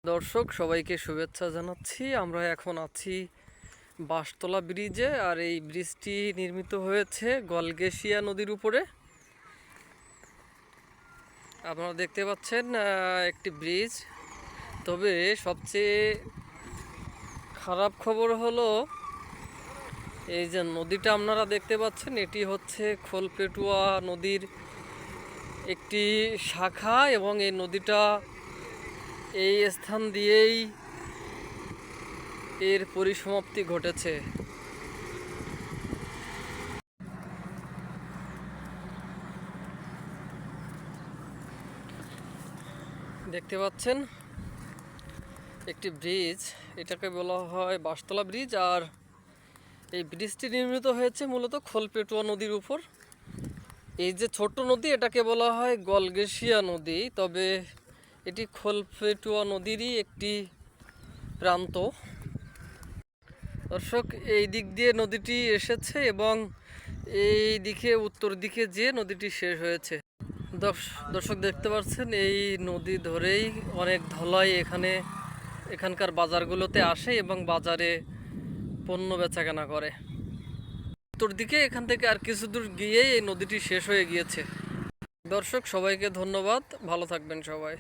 দর্শক সবাইকে শুভেচ্ছা জানাচ্ছি। আমরা এখন আছি বাঁশতলা ব্রিজে, আর এই ব্রিজটি নির্মিত হয়েছে গলগেশিয়া নদীর উপরে। আপনারা দেখতে পাচ্ছেন একটি ব্রিজ। তবে সবচেয়ে খারাপ খবর হলো এই যে নদীটা আপনারা দেখতে পাচ্ছেন, এটি হচ্ছে খোলপেটুয়া নদীর একটি শাখা, এবং এই নদীটা এই স্থান দিয়েই এর পরিসমাপ্তি ঘটেছে। দেখতে পাচ্ছেন একটি ব্রিজ, এটাকে বলা হয় বাঁশতলা ব্রিজ। আর এই ব্রিজটি নির্মিত হয়েছে মূলত খোলপেটুয়া নদীর উপর। এই যে ছোট্ট নদী, এটাকে বলা হয় গলগেশিয়া নদী, তবে এটি খোলপেটুয়া নদীরই একটি প্রান্ত। দর্শক, এই দিক দিয়ে নদীটি এসেছে এবং এই দিকে উত্তর দিকে যেয়ে নদীটি শেষ হয়েছে। দর্শক দেখতে পাচ্ছেন এই নদী ধরেই অনেক ধলাই এখানকার বাজারগুলোতে আসে এবং বাজারে পণ্য বেচাকেনা করে। উত্তর দিকে এখান থেকে আর কিছু দূর গিয়েই এই নদীটি শেষ হয়ে গিয়েছে। দর্শক সবাইকে ধন্যবাদ, ভালো থাকবেন সবাই।